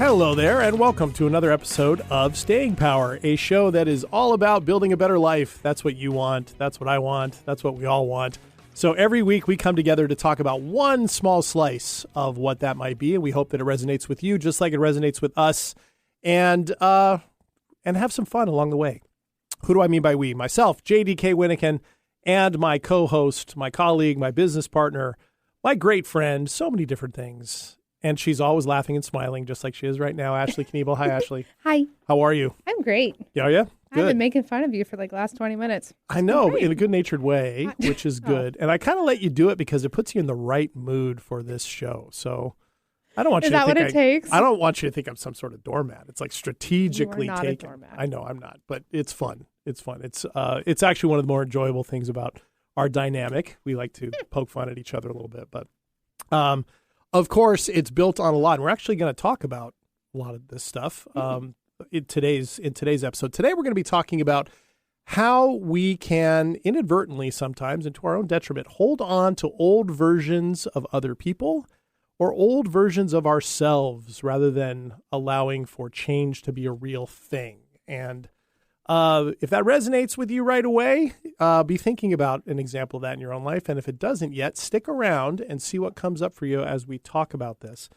Hello there, and welcome to another episode of Staying Power, a show that is all about building a better life. That's what you want. That's what I want. That's what we all want. So every week we come together to talk about one small slice of what that might be, and we hope that it resonates with you just like it resonates with us, and have some fun along the way. Who do I mean by we? Myself, JDK Winnikin, and my co-host, my colleague, my business partner, my great friend, so many different things. And she's always laughing and smiling, just like she is right now. Ashley Kniebel. Hi, Ashley. Hi. How are you? I'm great. Yeah? Good. I've been making fun of you for like the last 20 minutes. I know, in a good-natured way, which is good. And I kind of let you do it because it puts you in the right mood for this show. So I don't want you to think... Is that what it takes? I don't want you to think I'm some sort of doormat. It's like strategically you are not taken. A doormat. I know I'm not, but it's fun. It's fun. It's actually one of the more enjoyable things about our dynamic. We like to poke fun at each other a little bit, but... Of course, it's built on a lot. And we're actually going to talk about a lot of this stuff in today's episode. Today, we're going to be talking about how we can inadvertently, sometimes, and to our own detriment, hold on to old versions of other people or old versions of ourselves rather than allowing for change to be a real thing. And if that resonates with you right away, be thinking about an example of that in your own life. And if it doesn't yet, stick around and see what comes up for you as we talk about this.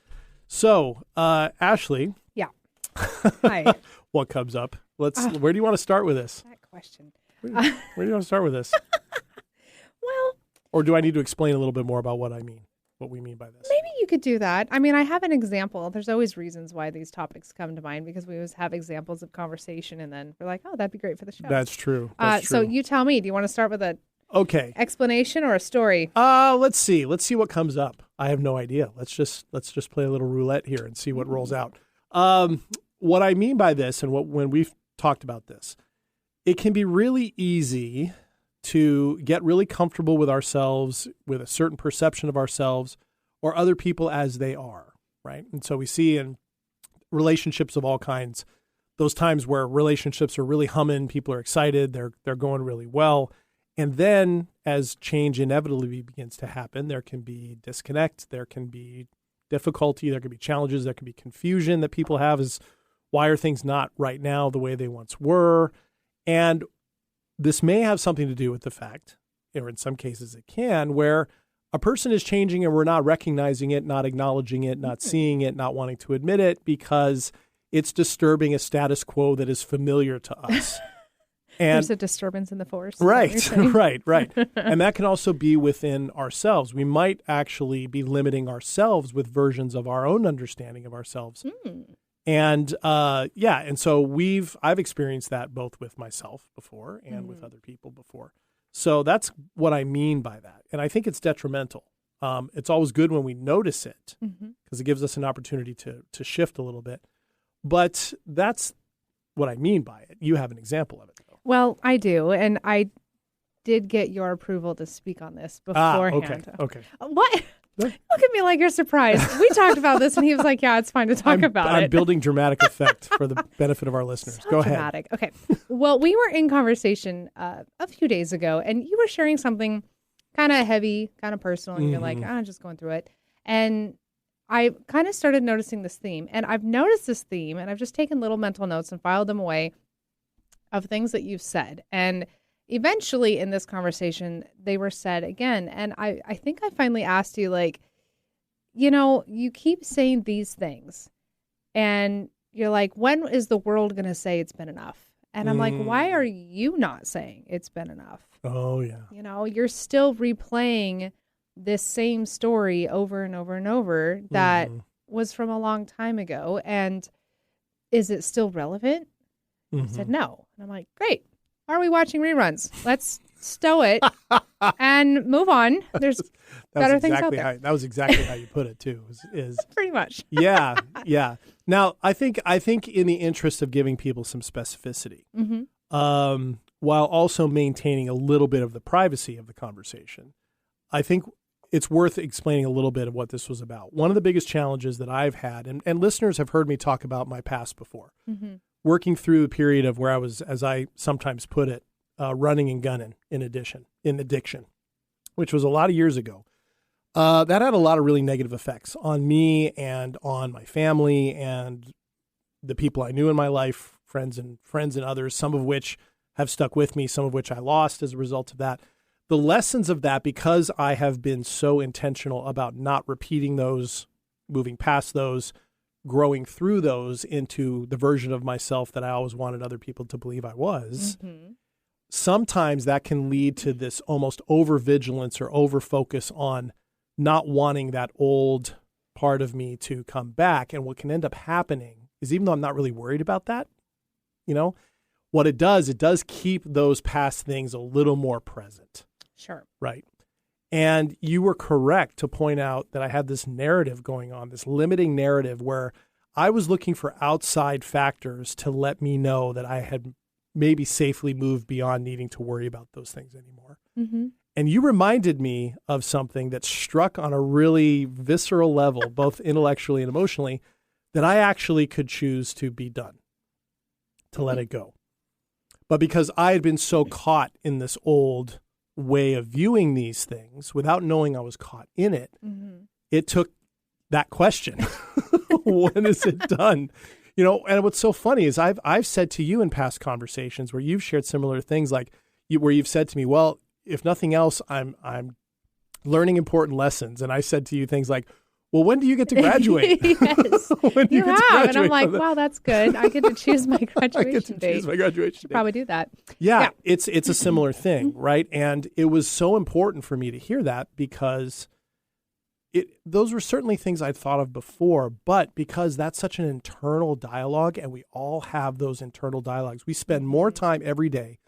So, Ashley. Yeah. Hi. What comes up? Where do you want to start with this? That question. Where do you want to start with this? Well. Or do I need to explain a little bit more about what we mean by this? Maybe you could do that. I mean, I have an example. There's always reasons why these topics come to mind because we always have examples of conversation and then we're like, oh, that'd be great for the show. That's true. So you tell me, do you want to start with a explanation or a story? Let's see. Let's see what comes up. I have no idea. Let's just play a little roulette here and see what rolls out. What I mean by this and when we've talked about this, it can be really easy to get really comfortable with ourselves, with a certain perception of ourselves or other people as they are, right? And so we see in relationships of all kinds, those times where relationships are really humming, people are excited, they're going really well. And then as change inevitably begins to happen, there can be disconnect, there can be difficulty, there can be challenges, there can be confusion that people have as why are things not right now the way they once were? And this may have something to do with the fact, or in some cases it can, where a person is changing and we're not recognizing it, not acknowledging it, not seeing it, not wanting to admit it because it's disturbing a status quo that is familiar to us. And there's a disturbance in the force. Right. And that can also be within ourselves. We might actually be limiting ourselves with versions of our own understanding of ourselves. And and so I've experienced that both with myself before and with other people before. So that's what I mean by that. And I think it's detrimental. It's always good when we notice it because it gives us an opportunity to shift a little bit. But that's what I mean by it. You have an example of it, though. Well, I do. And I did get your approval to speak on this beforehand. Okay. What? Look at me like you're surprised. We talked about this, and he was like, yeah, it's fine to talk about it. I'm building dramatic effect for the benefit of our listeners. So Go dramatic. ahead. Okay. Well, we were in conversation a few days ago, and you were sharing something kind of heavy, kind of personal, and you're like, I'm just going through it. And I kind of started noticing this theme, and I've noticed this theme, and I've just taken little mental notes and filed them away of things that you've said. And eventually in this conversation, they were said again. And I think I finally asked you, like, you keep saying these things and you're like, when is the world going to say it's been enough? And I'm like, why are you not saying it's been enough? Oh, yeah. You're still replaying this same story over and over and over that was from a long time ago. And is it still relevant? I said, no. And I'm like, great. Are we watching reruns? Let's stow it and move on. There's better things out there. That was exactly how you put it too. Is pretty much. Yeah. Now, I think in the interest of giving people some specificity, while also maintaining a little bit of the privacy of the conversation, I think it's worth explaining a little bit of what this was about. One of the biggest challenges that I've had, and listeners have heard me talk about my past before. Working through a period of where I was, as I sometimes put it, running and gunning in addiction, which was a lot of years ago. That had a lot of really negative effects on me and on my family and the people I knew in my life, friends and others, some of which have stuck with me, some of which I lost as a result of that. The lessons of that, because I have been so intentional about not repeating those, moving past those, growing through those into the version of myself that I always wanted other people to believe I was, sometimes that can lead to this almost over-vigilance or over-focus on not wanting that old part of me to come back. And what can end up happening is, even though I'm not really worried about that, what it does keep those past things a little more present. Sure. Right. And you were correct to point out that I had this narrative going on, this limiting narrative where I was looking for outside factors to let me know that I had maybe safely moved beyond needing to worry about those things anymore. And you reminded me of something that struck on a really visceral level, both intellectually and emotionally, that I actually could choose to be done, to let it go. But because I had been so caught in this old way of viewing these things without knowing I was caught in it, it took that question. When is it done? And what's so funny is I've said to you in past conversations where you've shared similar things, like where you've said to me, well, if nothing else, I'm learning important lessons. And I said to you things like, well, when do you get to graduate? Yes, you have. And I'm like, wow, that's good. I get to choose my graduation date. Choose my graduation date. Probably do that. Yeah, it's a similar thing, right? And it was so important for me to hear that because those were certainly things I'd thought of before, but because that's such an internal dialogue, and we all have those internal dialogues. We spend more time every day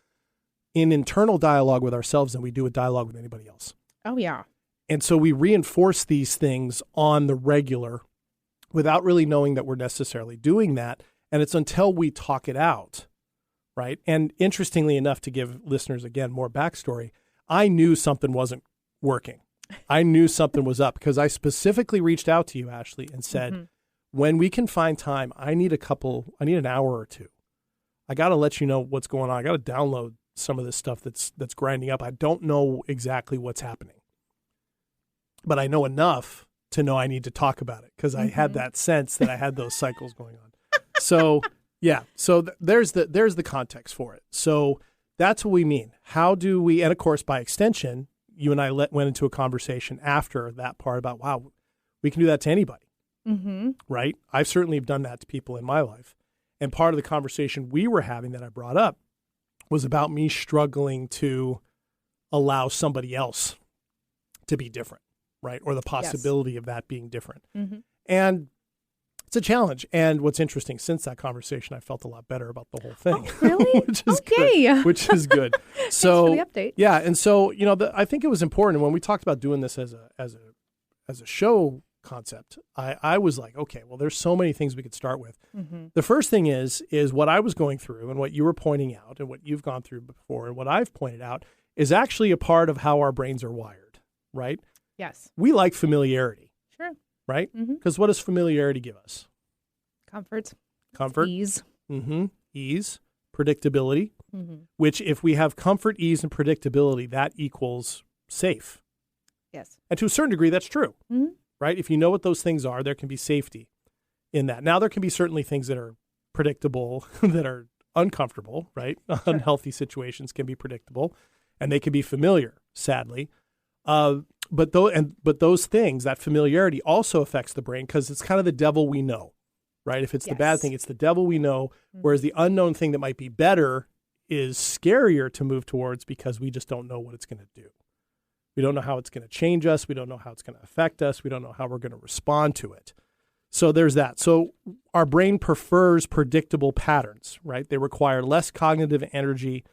in internal dialogue with ourselves than we do with dialogue with anybody else. Oh, yeah. And so we reinforce these things on the regular without really knowing that we're necessarily doing that. And it's until we talk it out, right? And interestingly enough, to give listeners, again, more backstory, I knew something wasn't working. I knew something was up because I specifically reached out to you, Ashley, and said, when we can find time, I need an hour or two. I got to let you know what's going on. I got to download some of this stuff that's grinding up. I don't know exactly what's happening, but I know enough to know I need to talk about it because I had that sense that I had those cycles going on. So there's the context for it. So that's what we mean. How do we, and of course, by extension, you and I went into a conversation after that part about, wow, we can do that to anybody, right? I've certainly done that to people in my life. And part of the conversation we were having that I brought up was about me struggling to allow somebody else to be different, right? Or the possibility of that being different. And it's a challenge. And what's interesting, since that conversation, I felt a lot better about the whole thing. Oh, really? Which is good. Which is good. So, thanks for the update. Yeah. And so, I think it was important when we talked about doing this as a show concept, I was like, okay, well, there's so many things we could start with. The first thing is what I was going through and what you were pointing out and what you've gone through before and what I've pointed out is actually a part of how our brains are wired, right? Yes. We like familiarity. Sure. Right? Because what does familiarity give us? Comfort. Ease. Ease. Predictability. Which, if we have comfort, ease, and predictability, that equals safe. Yes. And to a certain degree, that's true. Right? If you know what those things are, there can be safety in that. Now, there can be certainly things that are predictable that are uncomfortable, right? Sure. Unhealthy situations can be predictable, and they can be familiar, sadly. But those things, that familiarity also affects the brain because it's kind of the devil we know, right? If it's the bad thing, it's the devil we know, whereas the unknown thing that might be better is scarier to move towards because we just don't know what it's going to do. We don't know how it's going to change us. We don't know how it's going to affect us. We don't know how we're going to respond to it. So there's that. So our brain prefers predictable patterns, right? They require less cognitive energy.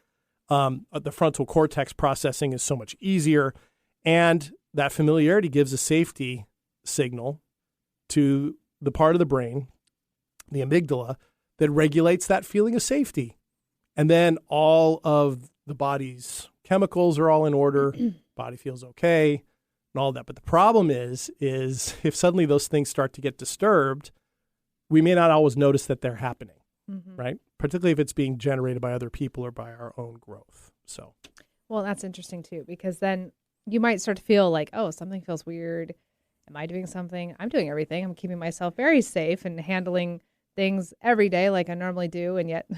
The frontal cortex processing is so much easier. And that familiarity gives a safety signal to the part of the brain, the amygdala, that regulates that feeling of safety. And then all of the body's chemicals are all in order. Body feels okay and all that. But the problem is if suddenly those things start to get disturbed, we may not always notice that they're happening, right? Particularly if it's being generated by other people or by our own growth. So, well, that's interesting too, because then you might start to feel like, oh, something feels weird. Am I doing something? I'm doing everything. I'm keeping myself very safe and handling things every day like I normally do, and yet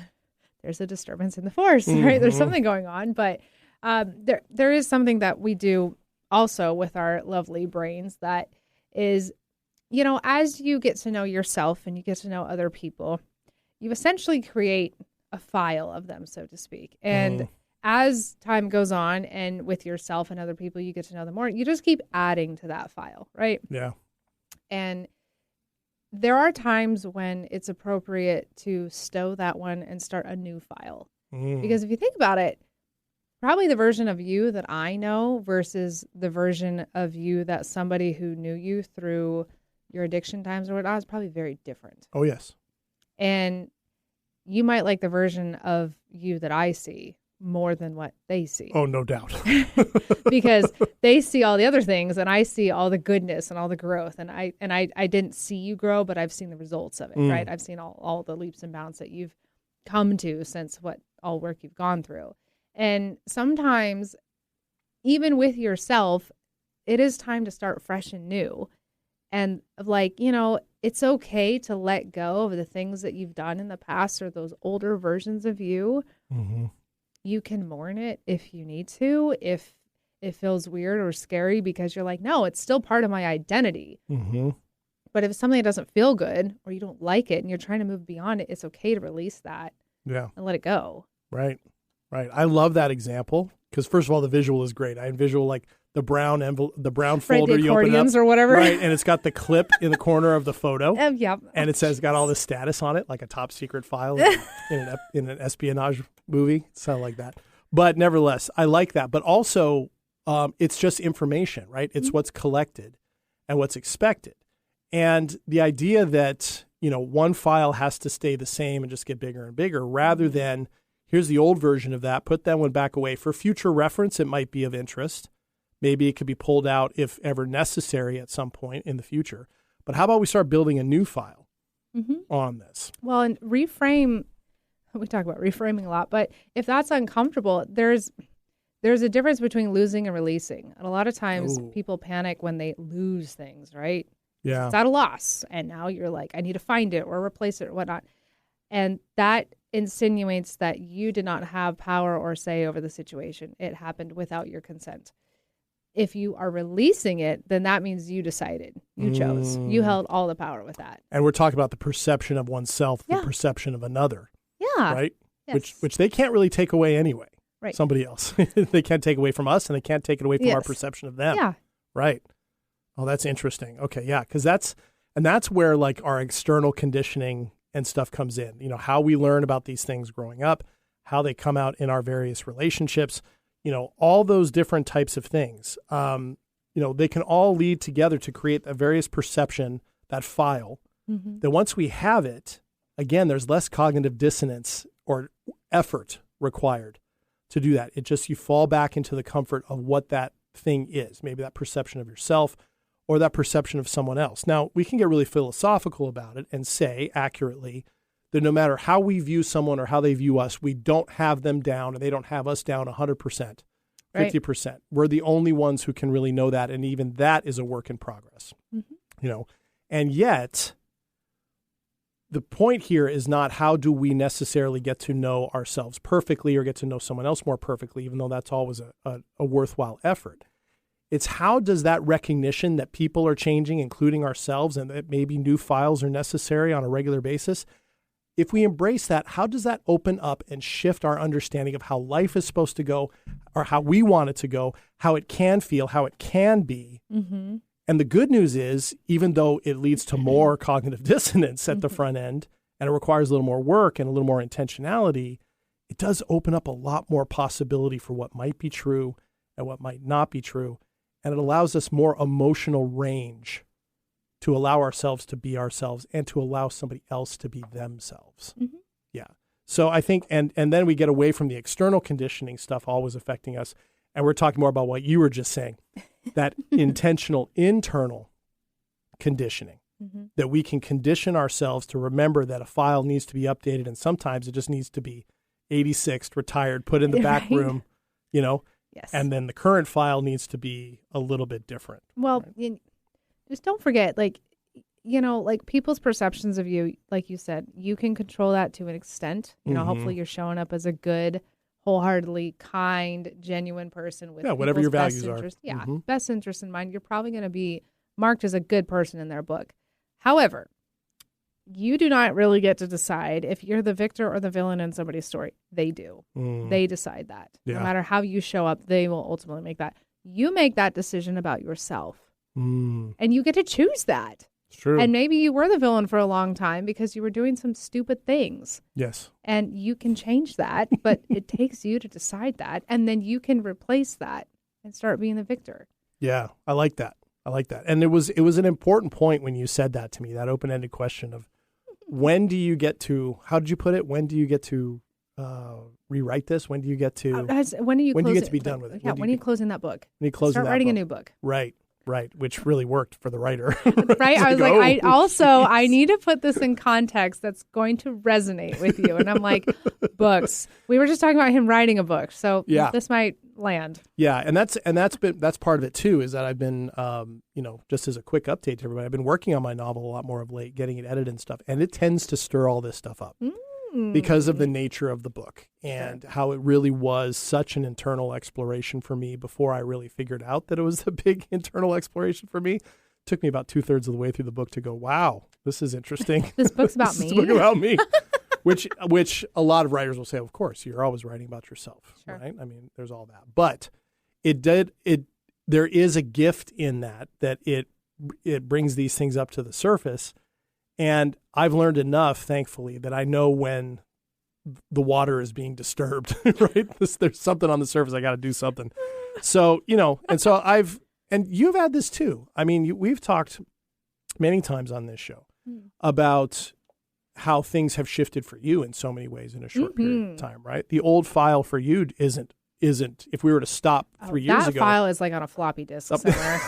there's a disturbance in the force, right? There's something going on, but there is something that we do also with our lovely brains that is, as you get to know yourself and you get to know other people, you essentially create a file of them, so to speak. And as time goes on and with yourself and other people, you get to know them more, you just keep adding to that file, right? Yeah. And there are times when it's appropriate to stow that one and start a new file. Because if you think about it, probably the version of you that I know versus the version of you that somebody who knew you through your addiction times or whatnot is probably very different. Oh, yes. And you might like the version of you that I see more than what they see. Oh, no doubt. Because they see all the other things and I see all the goodness and all the growth. And I didn't see you grow, but I've seen the results of it, right? I've seen all the leaps and bounds that you've come to since what all work you've gone through. And sometimes, even with yourself, it is time to start fresh and new. And it's okay to let go of the things that you've done in the past or those older versions of you. You can mourn it if you need to, if it feels weird or scary, because you're like, no, it's still part of my identity. But if it's something that doesn't feel good or you don't like it and you're trying to move beyond it, it's okay to release that and let it go. Right. I love that example because, first of all, the visual is great. I envision like the brown folder the you open up, or whatever. Right, and it's got the clip in the corner of the photo. Yep. And it says got all the status on it, like a top secret file in an espionage movie, something like that. But nevertheless, I like that. But also, it's just information, right? It's what's collected and what's expected. And the idea that, one file has to stay the same and just get bigger and bigger, rather than here's the old version of that, put that one back away. For future reference, it might be of interest. Maybe it could be pulled out if ever necessary at some point in the future. But how about we start building a new file on this? Well, and reframe, we talk about reframing a lot, but if that's uncomfortable, there's a difference between losing and releasing. And a lot of times people panic when they lose things, right? Yeah. It's at a loss. And now you're like, I need to find it or replace it or whatnot. And that insinuates that you did not have power or say over the situation. It happened without your consent. If you are releasing it, then that means you decided, you chose, you held all the power with that. And we're talking about the perception of oneself, the perception of another. Yeah. Right? Yes. Which they can't really take away anyway. Right. Somebody else. They can't take away from us and they can't take it away from our perception of them. Yeah. Right. Oh, that's interesting. Okay. Yeah. Because that's where like our external conditioning and stuff comes in, how we learn about these things growing up, how they come out in our various relationships, all those different types of things. They can all lead together to create a various perception, that file, that once we have it, again, there's less cognitive dissonance or effort required to do that. It just, you fall back into the comfort of what that thing is, maybe that perception of yourself or that perception of someone else. Now, we can get really philosophical about it and say accurately that no matter how we view someone or how they view us, we don't have them down and they don't have us down 100%, 50%. We're the only ones who can really know that. And even that is a work in progress, and yet the point here is not how do we necessarily get to know ourselves perfectly or get to know someone else more perfectly, even though that's always a worthwhile effort. It's how does that recognition that people are changing, including ourselves, and that maybe new files are necessary on a regular basis, if we embrace that, how does that open up and shift our understanding of how life is supposed to go or how we want it to go, how it can feel, how it can be? And the good news is, even though it leads to more cognitive dissonance at the front end and it requires a little more work and a little more intentionality, it does open up a lot more possibility for what might be true and what might not be true. And it allows us more emotional range to allow ourselves to be ourselves and to allow somebody else to be themselves. Yeah. So I think, and then we get away from the external conditioning stuff always affecting us. And we're talking more about what you were just saying, that intentional internal conditioning, that we can condition ourselves to remember that a file needs to be updated. And sometimes it just needs to be 86th, retired, put in the back room, Yes. And then the current file needs to be a little bit different. Well, just don't forget, like, like people's perceptions of you, like you said, you can control that to an extent. Hopefully you're showing up as a good, wholeheartedly kind, genuine person with whatever your values are. Yeah, best interest in mind. You're probably going to be marked as a good person in their book. However, you do not really get to decide if you're the victor or the villain in somebody's story. They do. They decide that. Yeah. No matter how you show up, they will ultimately make that. You make that decision about yourself. And you get to choose that. It's true. And maybe you were the villain for a long time because you were doing some stupid things. Yes. And you can change that, but it takes you to decide that. And then you can replace that and start being the victor. Yeah, I like that. And it was an important point when you said that to me, that open-ended question of when do you get to, how did you put it? When do you get to rewrite this? When do you get to, when do you get to be done with it? Yeah, when are you closing that book? When you close Start writing a new book. Right, which really worked for the writer. Right? I was like, I need to put this in context that's going to resonate with you. And I'm like, books. We were just talking about him writing a book, so this might land. Yeah, and that's part of it too, is that I've been, just as a quick update to everybody, I've been working on my novel a lot more of late, getting it edited and stuff, and it tends to stir all this stuff up. Because of the nature of the book and how it really was such an internal exploration for me before I really figured out that it was a big internal exploration for me. It took me about 2/3 of the way through the book to go, wow, this is interesting. This book's about me. This book about me. which a lot of writers will say, of course, you're always writing about yourself, right? I mean, there's all that. But there is a gift in that it brings these things up to the surface. And I've learned enough, thankfully, that I know when the water is being disturbed, right? There's something on the surface. I got to do something. So, and you've had this too. I mean, we've talked many times on this show about how things have shifted for you in so many ways in a short period of time, right? The old file for you isn't, if we were to stop 3 years ago. That file is like on a floppy disk somewhere.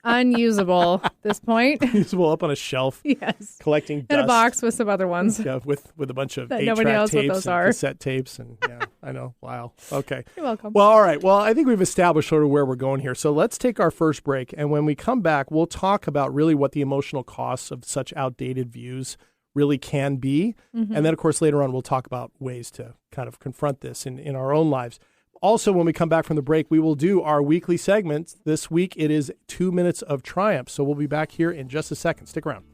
Unusable at this point. Usable up on a shelf. Yes. Collecting dust. In a box with some other ones. Yeah, with a bunch of 8-track tapes and cassette tapes. And yeah, I know. Wow. Okay. You're welcome. Well, all right. Well, I think we've established sort of where we're going here. So let's take our first break. And when we come back, we'll talk about really what the emotional costs of such outdated views really can be. And then, of course, later on, we'll talk about ways to kind of confront this in our own lives. Also, when we come back from the break, we will do our weekly segments. This week, it is 2 Minutes of Triumph. So we'll be back here in just a second. Stick around.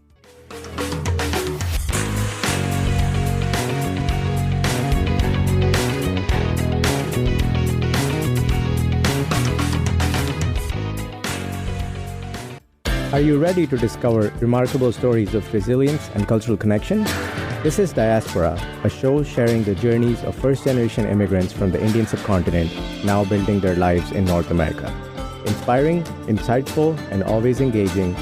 Are you ready to discover remarkable stories of resilience and cultural connection? This is Diaspora, a show sharing the journeys of first-generation immigrants from the Indian subcontinent now building their lives in North America. Inspiring, insightful, and always engaging,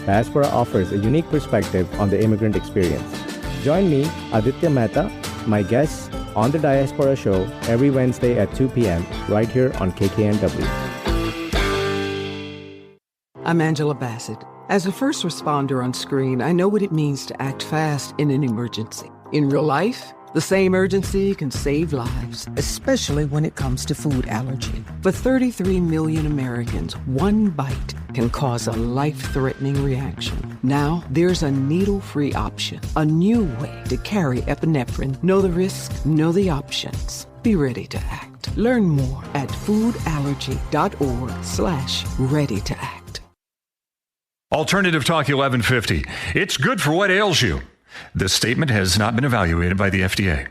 Diaspora offers a unique perspective on the immigrant experience. Join me, Aditya Mehta, my guests, on the Diaspora Show every Wednesday at 2 p.m. right here on KKNW. I'm Angela Bassett. As a first responder on screen, I know what it means to act fast in an emergency. In real life, the same urgency can save lives, especially when it comes to food allergy. For 33 million Americans, one bite can cause a life-threatening reaction. Now, there's a needle-free option, a new way to carry epinephrine. Know the risks, know the options. Be ready to act. Learn more at foodallergy.org/ready to act. Alternative Talk 1150. It's good for what ails you. This statement has not been evaluated by the FDA.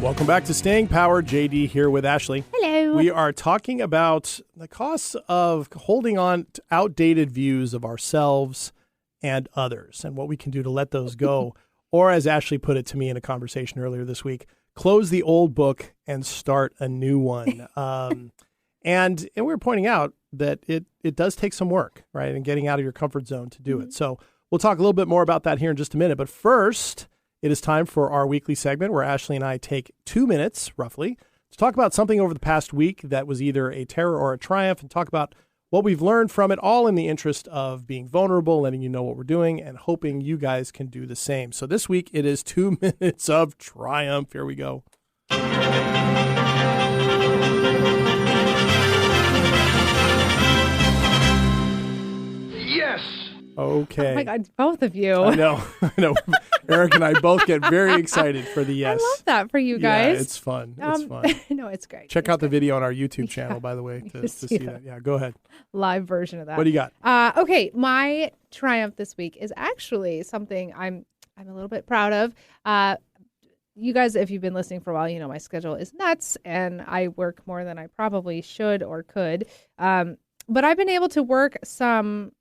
Welcome back to Staying Power. JD here with Ashley. Hello. We are talking about the costs of holding on to outdated views of ourselves and others and what we can do to let those go. Or as Ashley put it to me in a conversation earlier this week, close the old book and start a new one. And we were pointing out that it does take some work, right? And getting out of your comfort zone to do it. So we'll talk a little bit more about that here in just a minute. But first, it is time for our weekly segment where Ashley and I take 2 minutes, roughly, to talk about something over the past week that was either a terror or a triumph and talk about what we've learned from it, all in the interest of being vulnerable, letting you know what we're doing, and hoping you guys can do the same. So this week it is 2 minutes of triumph. Here we go. Yes! Okay. Oh my God, both of you. I know. Eric and I both get very excited for the yes. I love that for you guys. Yeah, it's fun. It's fun. No, it's great. Check out the video on our YouTube channel, by the way, to see that. Yeah, go ahead. Live version of that. What do you got? Okay, my triumph this week is actually something I'm a little bit proud of. You guys, if you've been listening for a while, you know my schedule is nuts, and I work more than I probably should or could. But I've been able to work some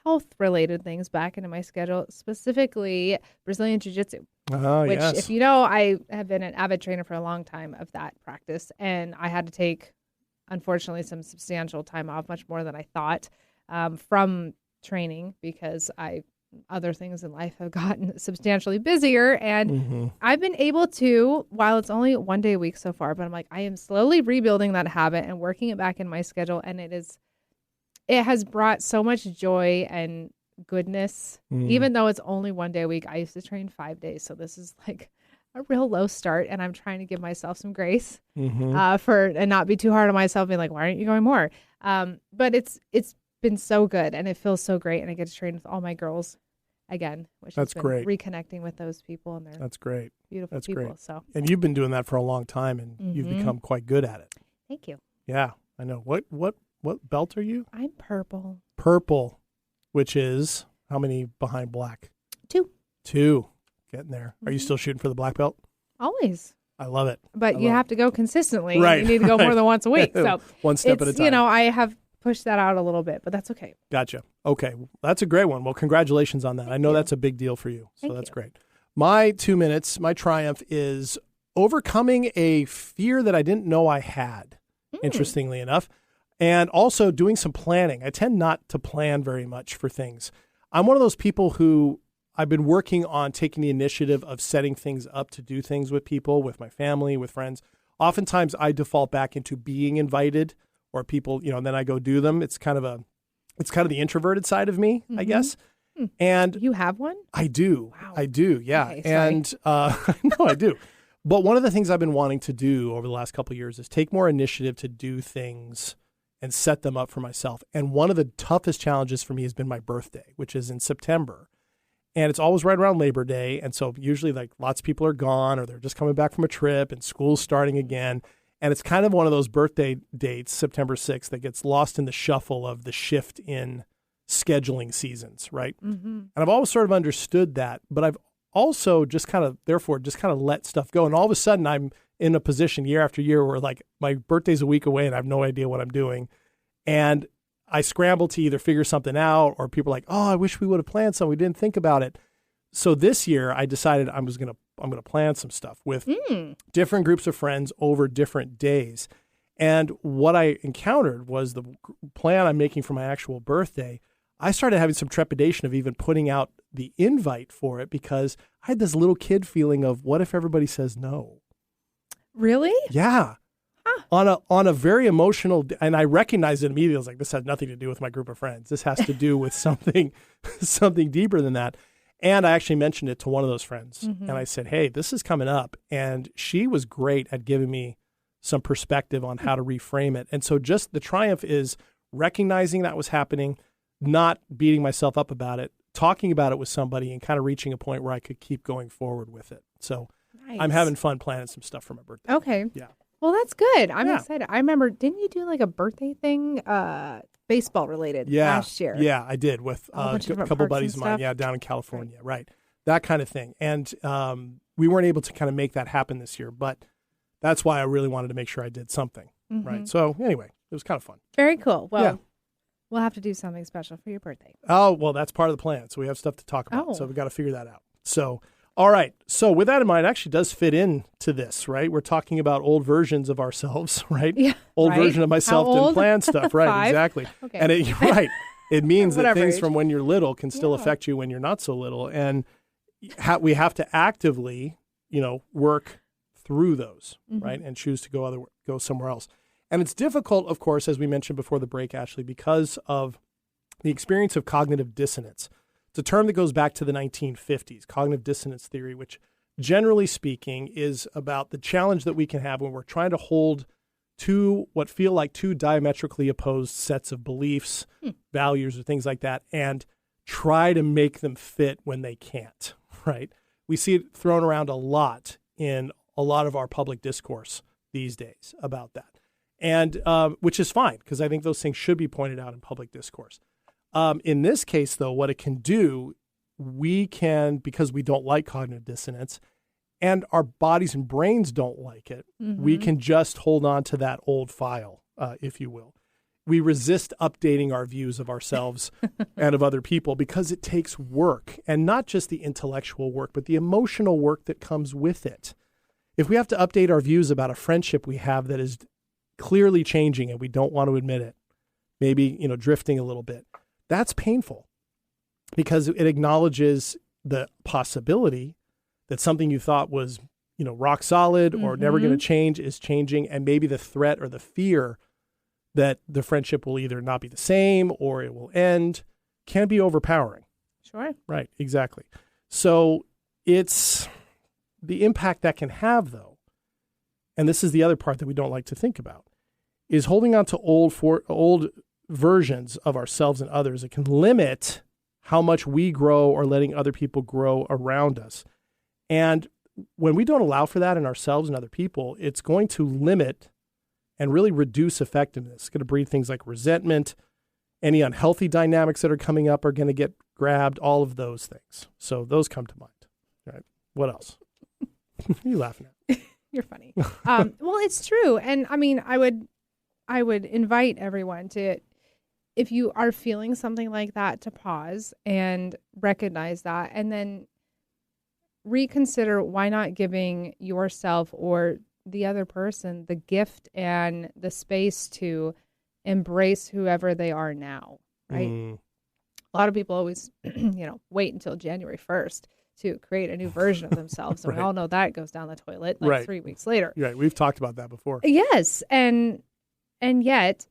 health-related things back into my schedule, specifically Brazilian Jiu-Jitsu. Oh, which, yes. if you know, I have been an avid trainer for a long time of that practice, and I had to take, unfortunately, some substantial time off, much more than I thought, from training because other things in life have gotten substantially busier, and I've been able to, while it's only 1 day a week so far, but I'm like, I am slowly rebuilding that habit and working it back in my schedule, and it has brought so much joy and goodness. Even though it's only 1 day a week, I used to train 5 days. So this is like a real low start. And I'm trying to give myself some grace and not be too hard on myself, being like, why aren't you going more? But it's been so good and it feels so great. And I get to train with all my girls again, which That's has been great. Reconnecting with those people and That's great. beautiful That's people. great. So And you've been doing that for a long time, and you've become quite good at it. thank you. Yeah, I know. What belt are you? I'm purple. Purple, which is how many behind black? 2. 2. Getting there. Are you still shooting for the black belt? Always. I love it. But you have to go consistently. Right. You need to go more than once a week. So one step at a time. I have pushed that out a little bit, but that's okay. Gotcha. Okay. That's a great one. Well, congratulations on that. I know that's a big deal for you. So that's you. great. My 2 minutes, my triumph is overcoming a fear that I didn't know I had, interestingly enough, and also doing some planning. I tend not to plan very much for things. I'm one of those people who I've been working on taking the initiative of setting things up to do things with people, with my family, with friends. Oftentimes I default back into being invited or people, and then I go do them. It's kind of the introverted side of me, I guess. And You have one? I do. Wow. I do. Yeah. Okay, sorry. And no, I do. But one of the things I've been wanting to do over the last couple of years is take more initiative to do things and set them up for myself. And one of the toughest challenges for me has been my birthday, which is in September. And it's always right around Labor Day. And so usually like lots of people are gone or they're just coming back from a trip and school's starting again. And it's kind of one of those birthday dates, September 6th, that gets lost in the shuffle of the shift in scheduling seasons, right? And I've always sort of understood that, but I've also just kind of let stuff go. And all of a sudden I'm in a position year after year where like my birthday's a week away and I have no idea what I'm doing. And I scramble to either figure something out or people are like, oh, I wish we would have planned something. We didn't think about it. So this year I decided I'm going to plan some stuff with different groups of friends over different days. And what I encountered was the plan I'm making for my actual birthday. I started having some trepidation of even putting out the invite for it because I had this little kid feeling of what if everybody says no? Really? Yeah. Huh. On a very emotional, and I recognized it immediately. I was like, this has nothing to do with my group of friends. This has to do with something deeper than that. And I actually mentioned it to one of those friends. And I said, hey, this is coming up. And she was great at giving me some perspective on how to reframe it. And so just the triumph is recognizing that was happening, not beating myself up about it, talking about it with somebody and kind of reaching a point where I could keep going forward with it. So Nice. I'm having fun planning some stuff for my birthday. Okay. Yeah. Well, that's good. I'm Yeah. excited. I remember, didn't you do like a birthday thing, baseball related last year? Yeah, I did with A bunch of a different couple parks buddies and of mine. stuff? Yeah, down in California. Right. That kind of thing. And we weren't able to kind of make that happen this year, but that's why I really wanted to make sure I did something. Right. So anyway, it was kind of fun. Very cool. Well, Yeah. we'll have to do something special for your birthday. Oh, well, that's part of the plan. So we have stuff to talk about. Oh. So we've got to figure that out. So, all right. So with that in mind, it actually does fit into this, right? We're talking about old versions of ourselves, right? Yeah. Old right? version of myself How didn't old? plan stuff. Right. 5? Exactly. Okay. And it, right. It means that Whatever things age. from when you're little can still affect you when you're not so little. And we have to actively, work through those, right? And choose to go somewhere else. And it's difficult, of course, as we mentioned before the break, Ashley, because of the experience of cognitive dissonance. It's a term that goes back to the 1950s, cognitive dissonance theory, which generally speaking is about the challenge that we can have when we're trying to hold what feel like two diametrically opposed sets of beliefs, values, or things like that, and try to make them fit when they can't, right? We see it thrown around a lot in a lot of our public discourse these days about that. And which is fine, because I think those things should be pointed out in public discourse. In this case, though, what it can do, we can, because we don't like cognitive dissonance, and our bodies and brains don't like it, we can just hold on to that old file, if you will. We resist updating our views of ourselves and of other people because it takes work, and not just the intellectual work, but the emotional work that comes with it. If we have to update our views about a friendship we have that is clearly changing and we don't want to admit it, maybe, drifting a little bit, that's painful because it acknowledges the possibility that something you thought was, rock solid or never going to change is changing. And maybe the threat or the fear that the friendship will either not be the same or it will end can be overpowering. Sure. Right. Exactly. So it's the impact that can have, though. And this is the other part that we don't like to think about, is holding on to old versions of ourselves and others. It can limit how much we grow or letting other people grow around us. And when we don't allow for that in ourselves and other people, it's going to limit and really reduce effectiveness. It's going to breed things like resentment. Any unhealthy dynamics that are coming up are going to get grabbed, all of those things. So those come to mind. All right. What else? What are you laughing at? You're funny. Well, it's true. And I mean, I would invite everyone to, if you are feeling something like that, to pause and recognize that, and then reconsider why not giving yourself or the other person the gift and the space to embrace whoever they are now, right? A lot of people always, wait until January 1st to create a new version of themselves. And Right. we all know that goes down the toilet like 3 weeks later. Right. We've talked about that before. Yes. And yet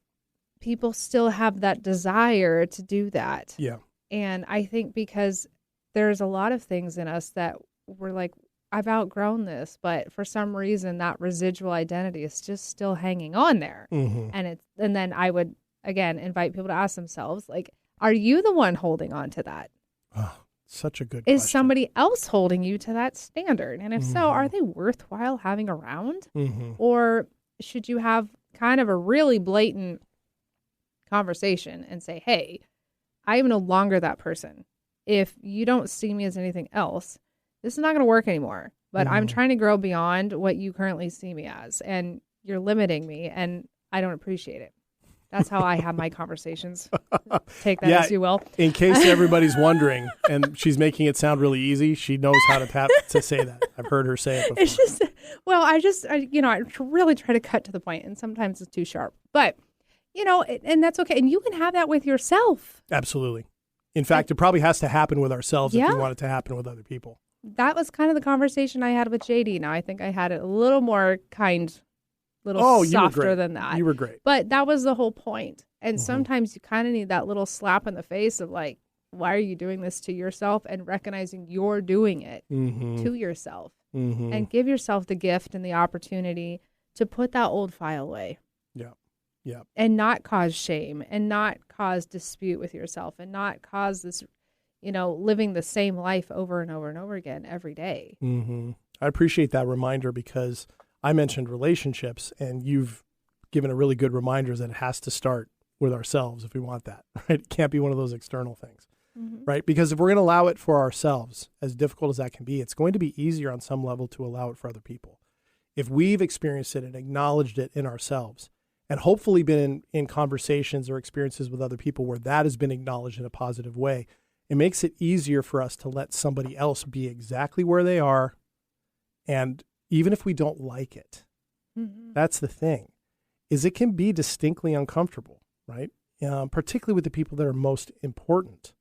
people still have that desire to do that. Yeah. And I think because there's a lot of things in us that we're like, I've outgrown this, but for some reason that residual identity is just still hanging on there. And then I would, again, invite people to ask themselves, like, are you the one holding on to that? Oh, such a good Is question. somebody else holding you to that standard? And if so, are they worthwhile having around? Or should you have kind of a really blatant conversation and say, hey, I am no longer that person. If you don't see me as anything else, this is not going to work anymore. But I'm trying to grow beyond what you currently see me as, and you're limiting me, and I don't appreciate it. That's how I have my conversations. Take that as you will. In case everybody's wondering, and she's making it sound really easy, she knows how to say that. I've heard her say it before. It's just, well, I really try to cut to the point, and sometimes it's too sharp. But, and that's okay. And you can have that with yourself. Absolutely. In fact, it probably has to happen with ourselves if we want it to happen with other people. That was kind of the conversation I had with JD. Now, I think I had it a little more softer than that. You were great. But that was the whole point. And sometimes you kind of need that little slap in the face of like, why are you doing this to yourself? And recognizing you're doing it to yourself. And give yourself the gift and the opportunity to put that old file away. Yeah. Yeah. And not cause shame and not cause dispute with yourself and not cause this, living the same life over and over and over again every day. I appreciate that reminder because I mentioned relationships, and you've given a really good reminder that it has to start with ourselves if we want that, right? It can't be one of those external things, right? Because if we're going to allow it for ourselves, as difficult as that can be, it's going to be easier on some level to allow it for other people. If we've experienced it and acknowledged it in ourselves, and hopefully been in conversations or experiences with other people where that has been acknowledged in a positive way, it makes it easier for us to let somebody else be exactly where they are. And even if we don't like it, that's the thing, is it can be distinctly uncomfortable, right? Particularly with the people that are most important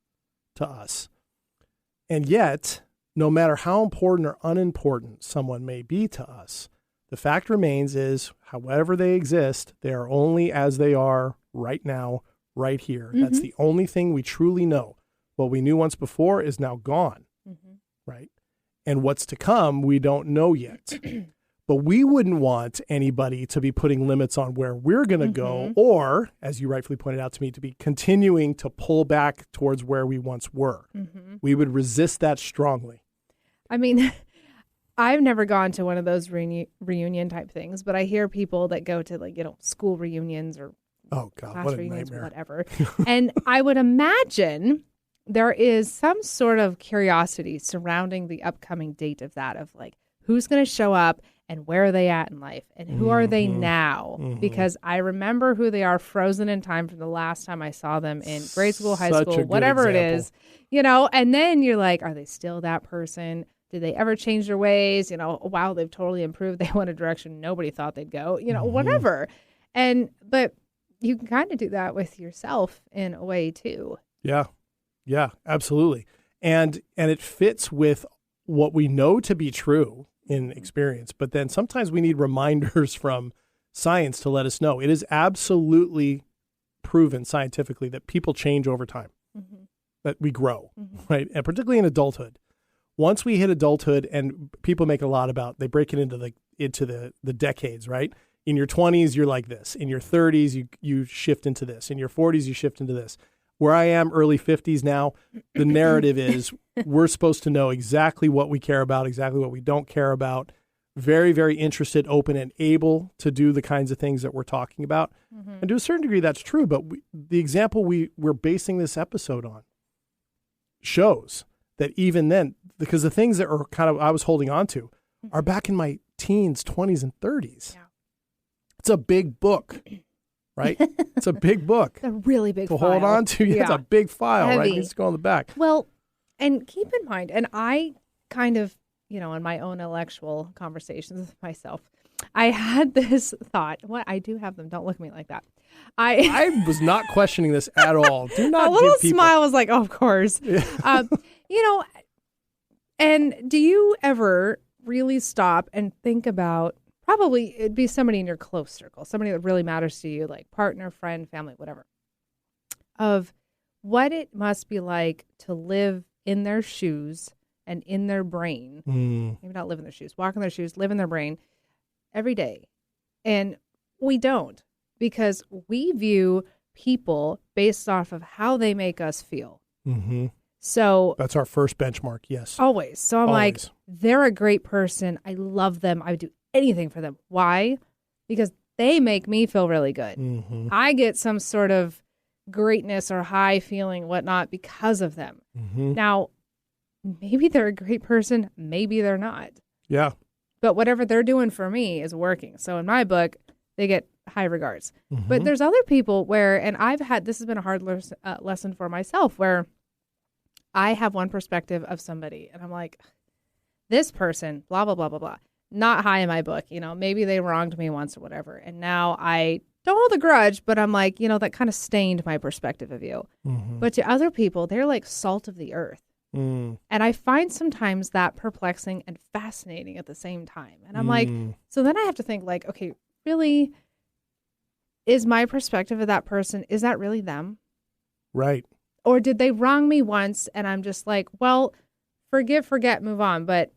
to us. And yet, no matter how important or unimportant someone may be to us, The fact remains is, however they exist, they are only as they are right now, right here. Mm-hmm. That's the only thing we truly know. What we knew once before is now gone, right? And what's to come, we don't know yet. But we wouldn't want anybody to be putting limits on where we're going to go, or, as you rightfully pointed out to me, to be continuing to pull back towards where we once were. We would resist that strongly. I mean, I've never gone to one of those reunion type things, but I hear people that go to, like, you know, school reunions or class reunions or whatever. And I would imagine there is some sort of curiosity surrounding the upcoming date of that, of like, who's going to show up and where are they at in life and who are they now? Because I remember who they are frozen in time from the last time I saw them in grade school, high school, whatever it is, you know, and then you're like, are they still that person? Did they ever change their ways? You know, wow, they've totally improved. They went a direction nobody thought they'd go, you know, whatever. But you can kind of do that with yourself in a way too. Yeah, absolutely. And it fits with what we know to be true in experience, but then sometimes we need reminders from science to let us know. It is absolutely proven scientifically that people change over time, that we grow, right? And particularly in adulthood. Once we hit adulthood, and people make a lot about, they break it into the decades, right? In your 20s, you're like this. In your 30s, you shift into this. In your 40s, you shift into this. Where I am, early 50s now, the narrative is we're supposed to know exactly what we care about, exactly what we don't care about. Very, very interested, open, and able to do the kinds of things that we're talking about. And to a certain degree, that's true. But the example we're basing this episode on shows that even then, because the things that are kind of I was holding on to are back in my teens, 20s, and 30s. Yeah. It's a big book. Right? It's a big book. It's a really big file. To hold on to. Yeah, it's a big file, Heavy. Right? It needs to go on the back. Well, and keep in mind, and I kind of, you know, in my own intellectual conversations with myself, I had this thought. What? I do have them. Don't look at me like that. I was not questioning this at all. Do not a little give people... smile was like, oh, of course. Yeah. You know, and do you ever really stop and think about, probably it'd be somebody in your close circle, somebody that really matters to you, like partner, friend, family, whatever, of what it must be like to live in their shoes and in their brain. Maybe not live in their shoes, walk in their shoes, live in their brain every day. And we don't, because we view people based off of how they make us feel. So that's our first benchmark. Yes. Always. So I'm like, they're a great person. I love them. I would do anything for them. Why? Because they make me feel really good. I get some sort of greatness or high feeling, whatnot, because of them. Now, maybe they're a great person. Maybe they're not. Yeah. But whatever they're doing for me is working. So in my book, they get high regards. But there's other people where, and this has been a hard lesson for myself, where I have one perspective of somebody and I'm like, this person, blah, blah, blah, blah, blah. Not high in my book, you know, maybe they wronged me once or whatever. And now I don't hold a grudge, but I'm like, you know, that kind of stained my perspective of you. But to other people, they're like salt of the earth. And I find sometimes that perplexing and fascinating at the same time. And I'm like, so then I have to think like, okay, really, is my perspective of that person, is that really them? Right. Or did they wrong me once and I'm just like, well, forgive, forget, move on. But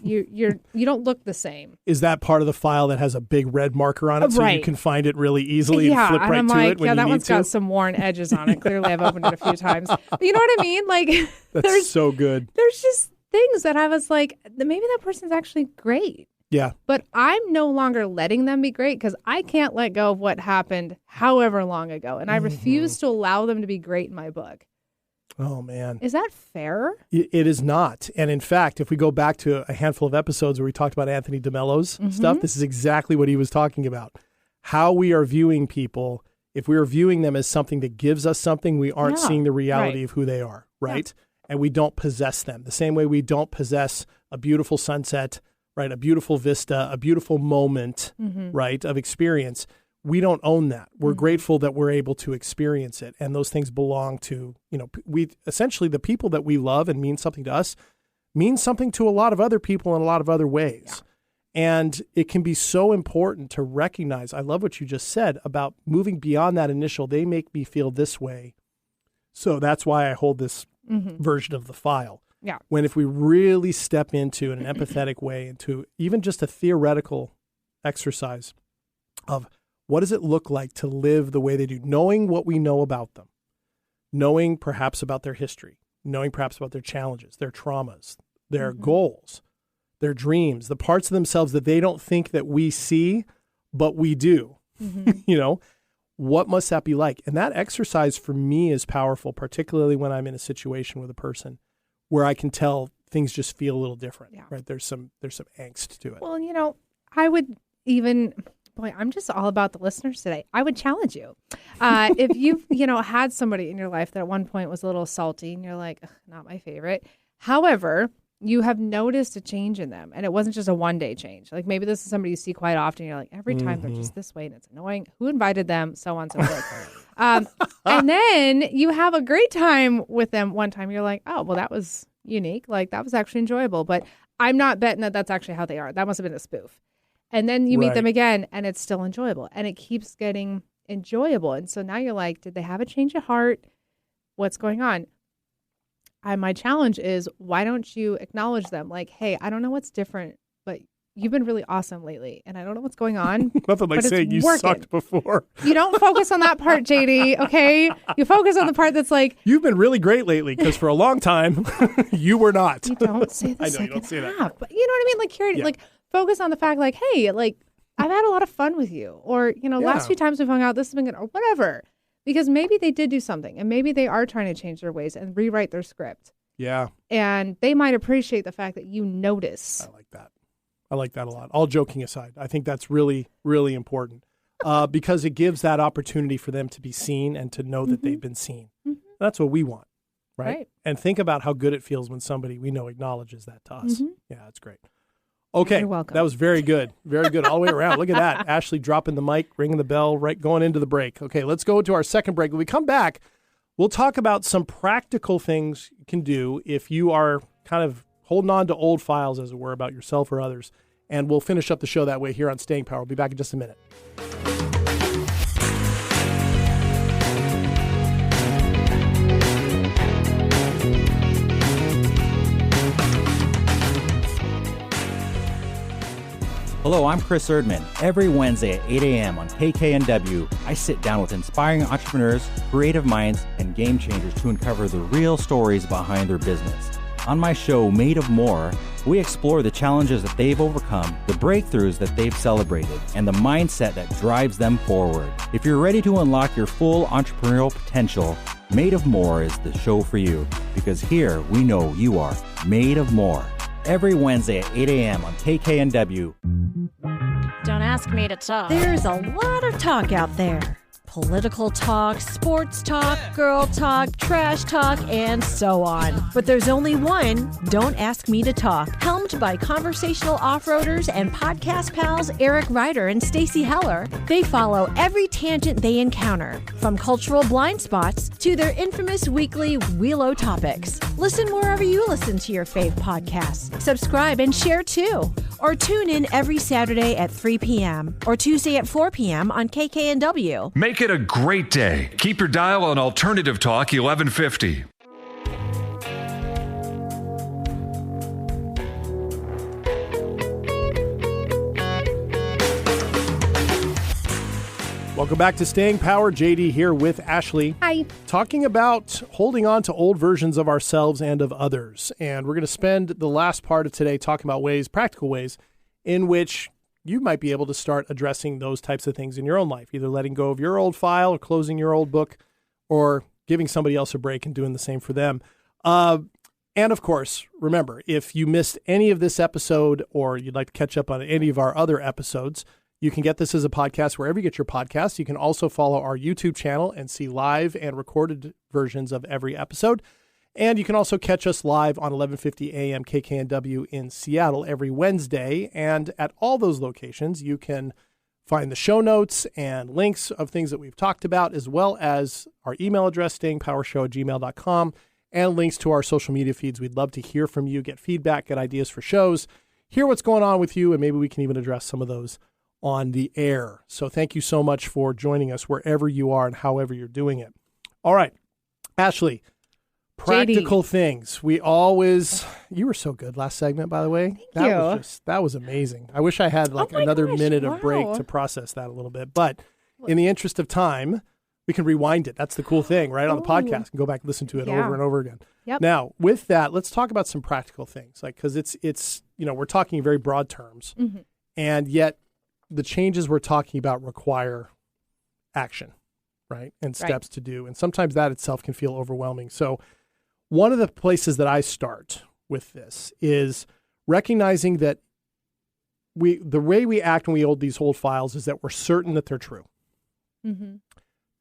you don't look the same. Is that part of the file that has a big red marker on it so you can find it really easily and flip right to it when you need to? Yeah, that one's got some worn edges on it. Clearly, I've opened it a few times. But you know what I mean? Like, that's so good. There's just things that I was like, maybe that person's actually great. Yeah. But I'm no longer letting them be great because I can't let go of what happened however long ago. And I refuse to allow them to be great in my book. Oh, man. Is that fair? It is not. And in fact, if we go back to a handful of episodes where we talked about Anthony DeMello's stuff, this is exactly what he was talking about. How we are viewing people. If we are viewing them as something that gives us something, we aren't seeing the reality of who they are, right? Yeah. And we don't possess them. The same way we don't possess a beautiful sunset, right? A beautiful vista, a beautiful moment, right, of experience. We don't own that. We're grateful that we're able to experience it. And those things belong to, you know, we essentially the people that we love and mean something to us mean something to a lot of other people in a lot of other ways. And it can be so important to recognize, I love what you just said about moving beyond that initial, they make me feel this way. So that's why I hold this version of the file. Yeah. When if we really step into in an empathetic way, into even just a theoretical exercise of what does it look like to live the way they do, knowing what we know about them, knowing perhaps about their history, knowing perhaps about their challenges, their traumas, their goals, their dreams, the parts of themselves that they don't think that we see, but we do. You know, what must that be like? And that exercise for me is powerful, particularly when I'm in a situation with a person where I can tell things just feel a little different, right? There's some angst to it. Well, you know, I would even, boy, I'm just all about the listeners today. I would challenge you. If you've, had somebody in your life that at one point was a little salty and you're like, not my favorite. However, you have noticed a change in them and it wasn't just a one-day change. Like maybe this is somebody you see quite often. You're like, every time they're just this way and it's annoying. Who invited them? So on and so forth. And then you have a great time with them one time. You're like, oh, well, that was unique. Like that was actually enjoyable. But I'm not betting that that's actually how they are. That must have been a spoof. And then you meet them again and it's still enjoyable. And it keeps getting enjoyable. And so now you're like, did they have a change of heart? What's going on? My challenge is, why don't you acknowledge them? Like, hey, I don't know what's different, but you've been really awesome lately. And I don't know what's going on. Nothing like saying you sucked before. You don't focus on that part, JD, okay? You focus on the part that's like, you've been really great lately, because for a long time, you were not. You don't say the I know, second you don't say half. that. But you know what I mean? Like, here, like, focus on the fact, like, hey, like, I've had a lot of fun with you. Or, last few times we've hung out, this has been good, or whatever. Because maybe they did do something, and maybe they are trying to change their ways and rewrite their script. Yeah. And they might appreciate the fact that you notice. I like that. I like that a lot. All joking aside, I think that's really, really important because it gives that opportunity for them to be seen and to know that they've been seen. That's what we want, right? And think about how good it feels when somebody we know acknowledges that to us. Yeah, that's great. Okay, you're welcome. That was very good. Very good all the way around. Look at that. Ashley dropping the mic, ringing the bell, right going into the break. Okay, let's go to our second break. When we come back, we'll talk about some practical things you can do if you are kind of holding on to old files, as it were, about yourself or others. And we'll finish up the show that way here on Staying Power. We'll be back in just a minute. Hello, I'm Chris Erdman. Every Wednesday at 8 a.m. on KKNW, I sit down with inspiring entrepreneurs, creative minds, and game changers to uncover the real stories behind their business. On my show, Made of More, we explore the challenges that they've overcome, the breakthroughs that they've celebrated, and the mindset that drives them forward. If you're ready to unlock your full entrepreneurial potential, Made of More is the show for you, because here we know you are made of more. Every Wednesday at 8 a.m. on KKNW. Don't ask me to talk. There's a lot of talk out there. Political talk, sports talk, girl talk, trash talk, and so on. But there's only one, Don't Ask Me to Talk, helmed by conversational off-roaders and podcast pals Eric Ryder and Stacey Heller. They follow every tangent they encounter, from cultural blind spots to their infamous weekly Wheelo topics. Listen wherever you listen to your fave podcasts. Subscribe and share too. Or tune in every Saturday at 3 p.m. or Tuesday at 4 p.m. on KKNW. Make it a great day. Keep your dial on Alternative Talk 1150. Welcome back to Staying Power. JD here with Ashley. Hi. Talking about holding on to old versions of ourselves and of others. And we're going to spend the last part of today talking about practical ways in which you might be able to start addressing those types of things in your own life, either letting go of your old file or closing your old book or giving somebody else a break and doing the same for them. And of course, remember, if you missed any of this episode or you'd like to catch up on any of our other episodes, you can get this as a podcast wherever you get your podcasts. You can also follow our YouTube channel and see live and recorded versions of every episode. And you can also catch us live on 1150 AM KKNW in Seattle every Wednesday. And at all those locations, you can find the show notes and links of things that we've talked about, as well as our email address, stayingpowershow@gmail.com, and links to our social media feeds. We'd love to hear from you, get feedback, get ideas for shows. hear what's going on with you, and maybe we can even address some of those on the air. So thank you so much for joining us wherever you are and however you're doing it. All right, Ashley, practical things. You were so good last segment, by the way. That was amazing. I wish I had another minute of break to process that a little bit. But in the interest of time, we can rewind it. That's the cool thing, right? On the podcast, and go back and listen to it over and over again. Yep. Now, with that, let's talk about some practical things, because it's we're talking in very broad terms, and yet the changes we're talking about require action, right? And steps to do. And sometimes that itself can feel overwhelming. So one of the places that I start with this is recognizing that the way we act when we hold these old files is that we're certain that they're true. Mm-hmm.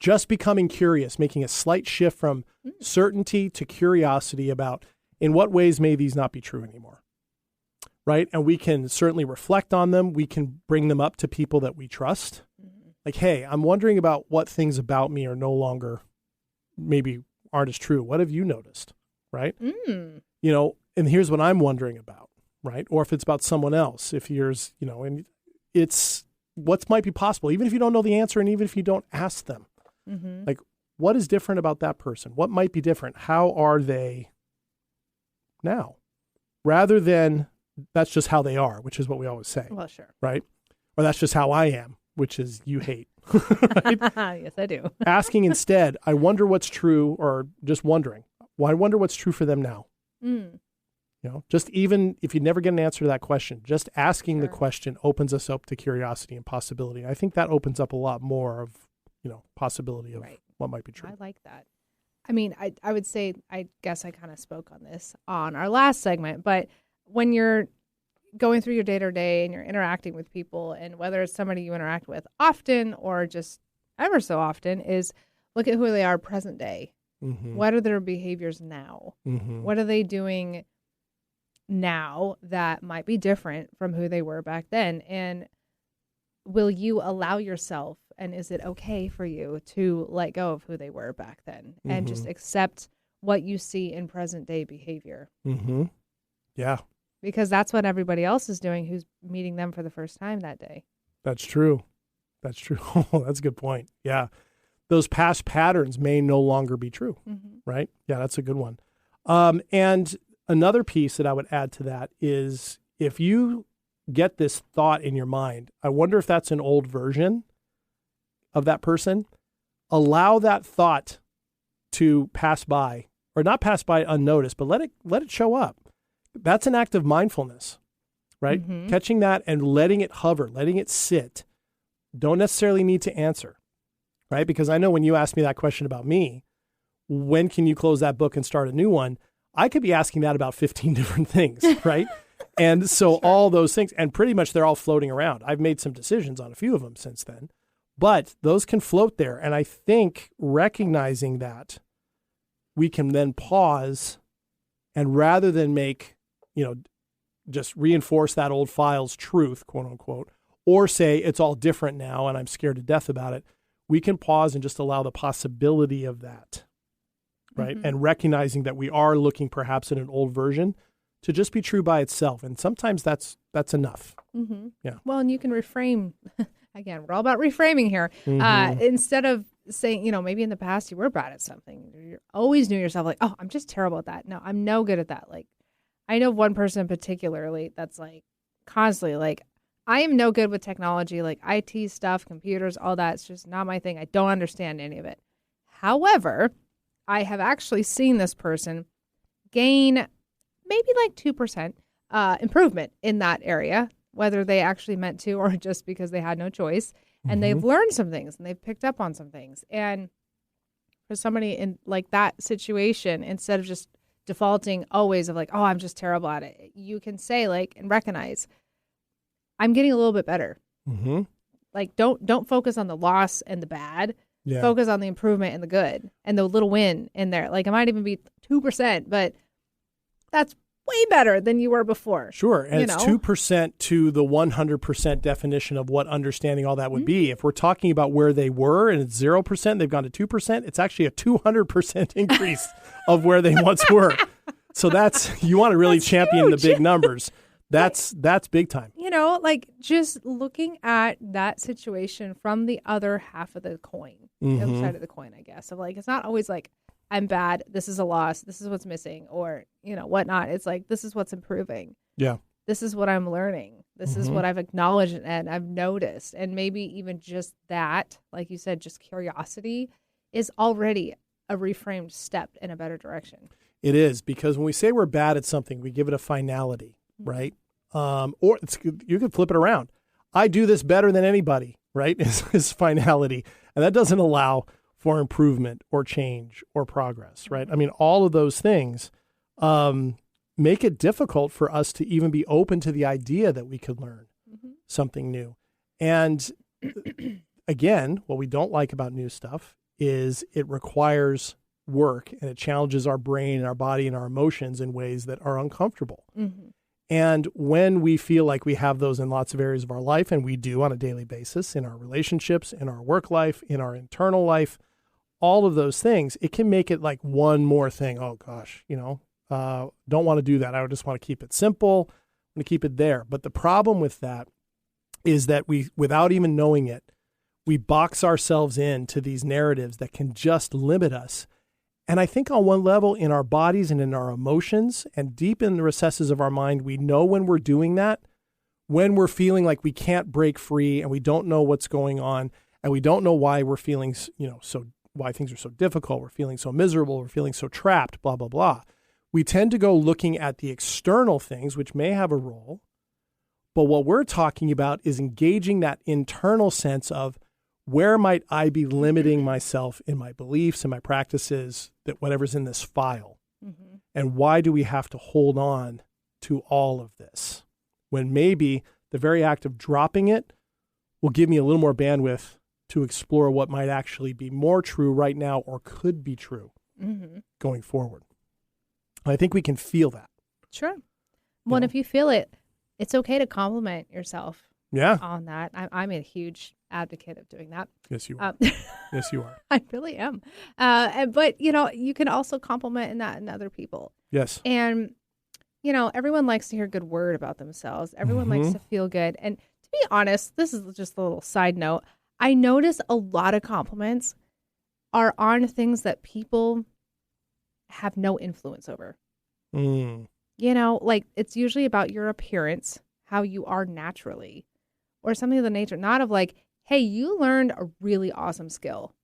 Just becoming curious, making a slight shift from certainty to curiosity about in what ways may these not be true anymore, right? And we can certainly reflect on them. We can bring them up to people that we trust. Like, hey, I'm wondering about what things about me are no longer, maybe aren't as true. What have you noticed, right? And here's what I'm wondering about, right? Or if it's about someone else, if yours, and it's what might be possible, even if you don't know the answer and even if you don't ask them. Like, what is different about that person? What might be different? How are they now? Rather than that's just how they are, which is what we always say. Well, sure. Right? Or that's just how I am, which is you hate. Right? Yes, I do. Asking instead, I wonder what's true, or just wondering, well, I wonder what's true for them now. Just even if you never get an answer to that question, just asking the question opens us up to curiosity and possibility. I think that opens up a lot more of possibility of what might be true. I like that. I mean, I would say, I guess I kind of spoke on this on our last segment, but when you're going through your day-to-day and you're interacting with people, and whether it's somebody you interact with often or just ever so often, is look at who they are present day. What are their behaviors now? What are they doing now that might be different from who they were back then? And will you allow yourself, and is it okay for you to let go of who they were back then and just accept what you see in present day behavior? Yeah. Because that's what everybody else is doing who's meeting them for the first time that day. That's true. That's a good point. Yeah. Those past patterns may no longer be true, right? Yeah, that's a good one. And another piece that I would add to that is if you get this thought in your mind, I wonder if that's an old version of that person, allow that thought to pass by, or not pass by unnoticed, but let it show up. That's an act of mindfulness, right? Catching that and letting it hover, letting it sit. Don't necessarily need to answer, right? Because I know when you ask me that question about me, when can you close that book and start a new one? I could be asking that about 15 different things, right? And so all those things, and pretty much they're all floating around. I've made some decisions on a few of them since then, but those can float there. And I think recognizing that, we can then pause, and rather than make, just reinforce that old file's truth, quote unquote, or say it's all different now and I'm scared to death about it, we can pause and just allow the possibility of that, right? And recognizing that we are looking perhaps at an old version to just be true by itself. And sometimes that's enough. Yeah. Well, and you can reframe. Again, we're all about reframing here. Instead of saying, maybe in the past you were bad at something, you always knew yourself like, oh, I'm just terrible at that. No, I'm no good at that. Like, I know one person particularly that's like constantly like, I am no good with technology, like IT stuff, computers, all that. It's just not my thing. I don't understand any of it. However, I have actually seen this person gain maybe like 2% improvement in that area, whether they actually meant to or just because they had no choice. And they've learned some things and they've picked up on some things. And for somebody in like that situation, instead of just defaulting always of like, oh, I'm just terrible at it, you can say like, and recognize, I'm getting a little bit better. Like, don't focus on the loss and the bad. Yeah. Focus on the improvement and the good and the little win in there. Like, it might even be 2%, but that's way better than you were before. Sure. And it's 2% to the 100% definition of what understanding all that would be. If we're talking about where they were and it's 0%, they've gone to 2%, it's actually a 200% increase of where they once were. So you want to really champion the big numbers. That's big time. You know, like just looking at that situation from the other half of the coin, the other side of the coin, I guess. Of like, it's not always like, I'm bad, this is a loss, this is what's missing, or, you know, whatnot. It's like, this is what's improving. Yeah. This is what I'm learning. This is what I've acknowledged and I've noticed. And maybe even just that, like you said, just curiosity is already a reframed step in a better direction. It is, because when we say we're bad at something, we give it a finality, right? Or you could flip it around. I do this better than anybody, right? Is finality. And that doesn't allow for improvement or change or progress, right? I mean, all of those things make it difficult for us to even be open to the idea that we could learn something new. And again, what we don't like about new stuff is it requires work, and it challenges our brain and our body and our emotions in ways that are uncomfortable. And when we feel like we have those in lots of areas of our life, and we do on a daily basis, in our relationships, in our work life, in our internal life, all of those things, it can make it like one more thing. Oh gosh, you know, don't want to do that. I just want to keep it simple. I'm going to keep it there. But the problem with that is that we, without even knowing it, we box ourselves into these narratives that can just limit us. And I think on one level, in our bodies and in our emotions and deep in the recesses of our mind, we know when we're doing that, when we're feeling like we can't break free and we don't know what's going on and we don't know why we're feeling, you know, why things are so difficult. We're feeling so miserable. We're feeling so trapped, blah, blah, blah. We tend to go looking at the external things, which may have a role. But what we're talking about is engaging that internal sense of, where might I be limiting myself in my beliefs and my practices, that whatever's in this file? And why do we have to hold on to all of this when maybe the very act of dropping it will give me a little more bandwidth to explore what might actually be more true right now or could be true going forward? I think we can feel that. Sure. Well, and if you feel it, it's okay to compliment yourself on that. I'm a huge advocate of doing that. Yes, you are. Yes, you are. I really am. But, you know, you can also compliment that in other people. Yes. And, you know, everyone likes to hear a good word about themselves. Everyone likes to feel good. And to be honest, this is just a little side note. I notice a lot of compliments are on things that people have no influence over. You know, like it's usually about your appearance, how you are naturally, or something of the nature, not of like, hey, you learned a really awesome skill.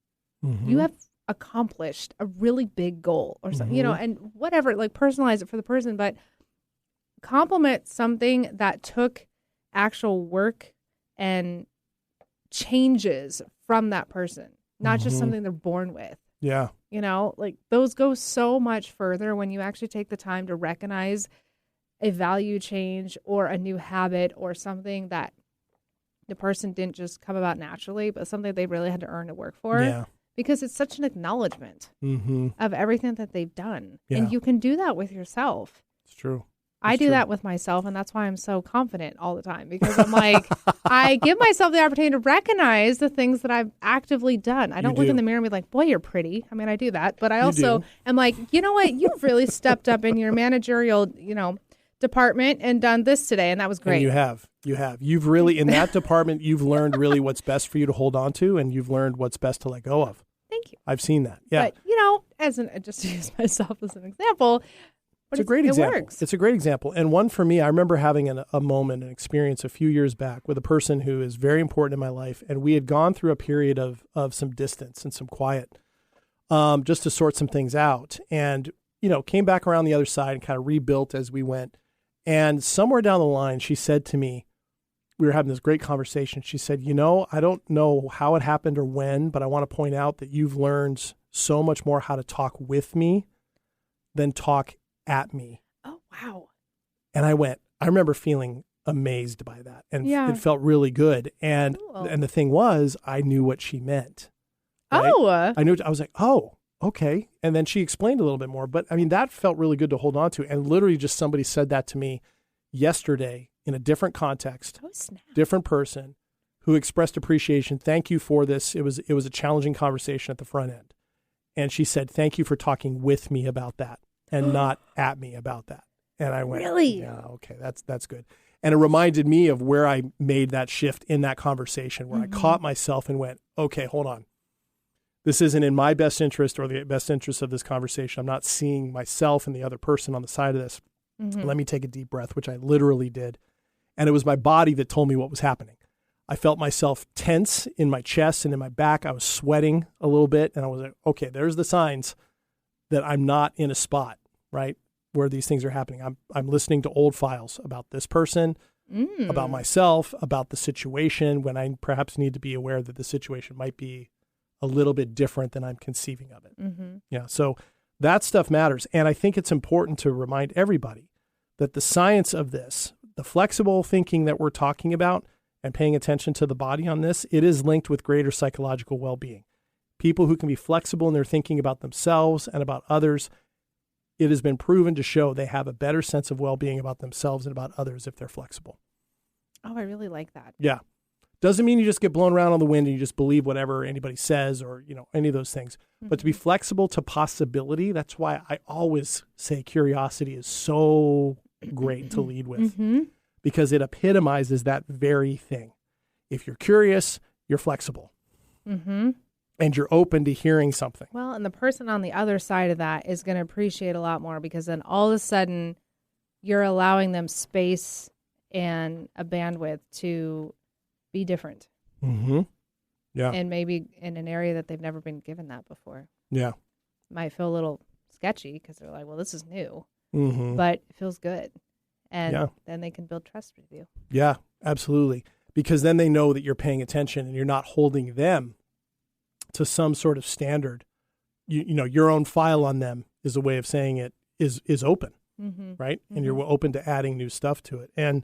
You have accomplished a really big goal or something, you know, and whatever, like personalize it for the person, but compliment something that took actual work and changes from that person, not just something they're born with. Yeah. You know, like those go so much further when you actually take the time to recognize a value change or a new habit or something that the person didn't just come about naturally, but something they really had to earn to work for. Yeah. Because it's such an acknowledgement of everything that they've done. Yeah. And you can do that with yourself. It's true. I do that with myself, and that's why I'm so confident all the time, because I'm like, I give myself the opportunity to recognize the things that I've actively done. I don't look in the mirror and be like, boy, you're pretty. I mean, I do that, but I also am like, you know what? You've really stepped up in your managerial, you know, department and done this today, and that was great. And you have. You've really, in that department, you've learned really what's best for you to hold on to, and you've learned what's best to let go of. Thank you. I've seen that. Yeah. But, you know, just to use myself as an example, it's a great example. It works. It's a great example. And one for me, I remember having a moment, an experience a few years back with a person who is very important in my life. And we had gone through a period of some distance and some quiet just to sort some things out. And, you know, came back around the other side and kind of rebuilt as we went. And somewhere down the line, she said to me, we were having this great conversation. She said, you know, I don't know how it happened or when, but I want to point out that you've learned so much more how to talk with me than talk at me. Oh, wow. And I remember feeling amazed by that. And it felt really good. And and the thing was, I knew what she meant. Right? Oh. I was like, oh, okay. And then she explained a little bit more. But I mean, that felt really good to hold on to. And literally just somebody said that to me yesterday in a different context, different person who expressed appreciation. Thank you for this. It was a challenging conversation at the front end. And she said, thank you for talking with me about that and not at me about that. And I went, Really? yeah, okay, that's good. And it reminded me of where I made that shift in that conversation, where I caught myself and went, okay, hold on. This isn't in my best interest or the best interest of this conversation. I'm not seeing myself and the other person on the side of this. Let me take a deep breath, which I literally did. And it was my body that told me what was happening. I felt myself tense in my chest and in my back. I was sweating a little bit. And I was like, okay, there's the signs that I'm not in a spot, right, where these things are happening. I'm listening to old files about this person, about myself, about the situation, when I perhaps need to be aware that the situation might be a little bit different than I'm conceiving of it. Yeah, so that stuff matters. And I think it's important to remind everybody that the science of this, the flexible thinking that we're talking about and paying attention to the body on this, it is linked with greater psychological well-being. People who can be flexible in their thinking about themselves and about others, it has been proven to show they have a better sense of well-being about themselves and about others if they're flexible. Oh, I really like that. Yeah. Doesn't mean you just get blown around on the wind and you just believe whatever anybody says or, any of those things. But to be flexible to possibility, that's why I always say curiosity is so great to lead with, because it epitomizes that very thing. If you're curious, you're flexible. And you're open to hearing something. Well, and the person on the other side of that is going to appreciate a lot more, because then all of a sudden you're allowing them space and a bandwidth to be different. Yeah. And maybe in an area that they've never been given that before. Yeah. Might feel a little sketchy because they're like, well, this is new, but it feels good. And then they can build trust with you. Yeah, absolutely. Because then they know that you're paying attention and you're not holding them to some sort of standard. Your own file on them is a way of saying it is open, right? And you're open to adding new stuff to it. And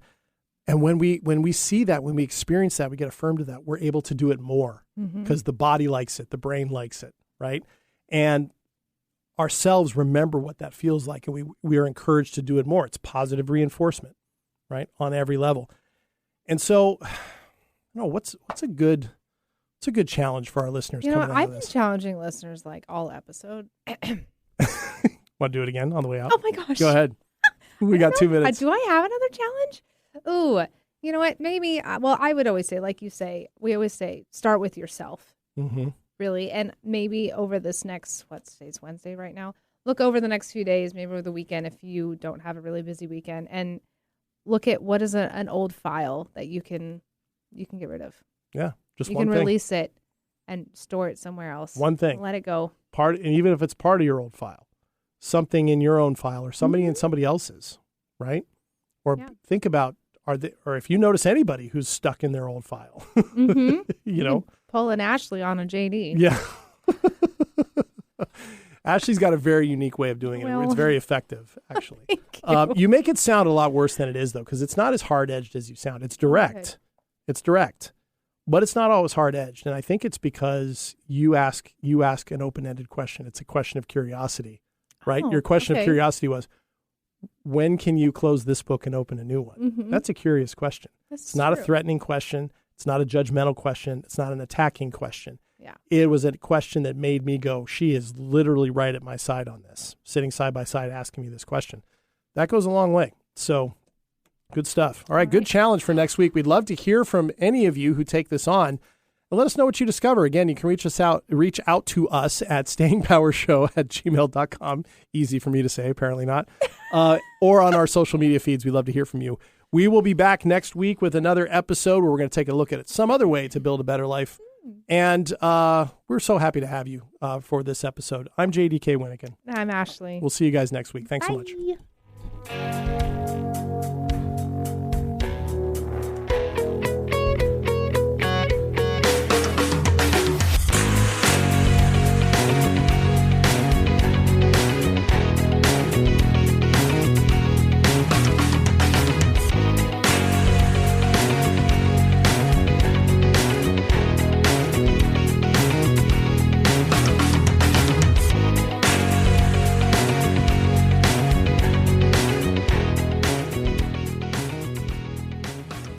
when we see that, when we experience that, we get affirmed to that, we're able to do it more because the body likes it, the brain likes it, right? And ourselves remember what that feels like, and we are encouraged to do it more. It's positive reinforcement, right, on every level. And so, what's a good challenge for our listeners? I've been challenging listeners like all episode. Want to do it again on the way out? Oh my gosh! Go ahead. We got 2 minutes. Do I have another challenge? Ooh, you know what? Maybe. Well, I would always say, like you say, we always say, start with yourself. Really, and maybe over this next, today's Wednesday right now. Look over the next few days, maybe over the weekend if you don't have a really busy weekend, and look at what is an old file that you can get rid of. Yeah, just one thing. You can release it and store it somewhere else. One thing. Let it go. And even if it's part of your old file, something in your own file or somebody in somebody else's, right? Or think about, or if you notice anybody who's stuck in their old file, Pull an Ashley on a JD. Yeah. Ashley's got a very unique way of doing it. It's very effective, actually. You make it sound a lot worse than it is, though, because it's not as hard-edged as you sound. It's direct. Okay. It's direct. But it's not always hard-edged. And I think it's because you ask an open-ended question. It's a question of curiosity, right? Your question of curiosity was, when can you close this book and open a new one? That's a curious question. It's not a threatening question. It's not a judgmental question. It's not an attacking question. Yeah. It was a question that made me go, she is literally right at my side on this, sitting side by side asking me this question. That goes a long way. So good stuff. All right, good challenge for next week. We'd love to hear from any of you who take this on. And let us know what you discover. Again, you can reach out to us at stayingpowershow@gmail.com. Easy for me to say, apparently not. Or on our social media feeds. We'd love to hear from you. We will be back next week with another episode where we're going to take a look at some other way to build a better life. And we're so happy to have you for this episode. I'm JDK Winnigan. I'm Ashley. We'll see you guys next week. Thanks so much.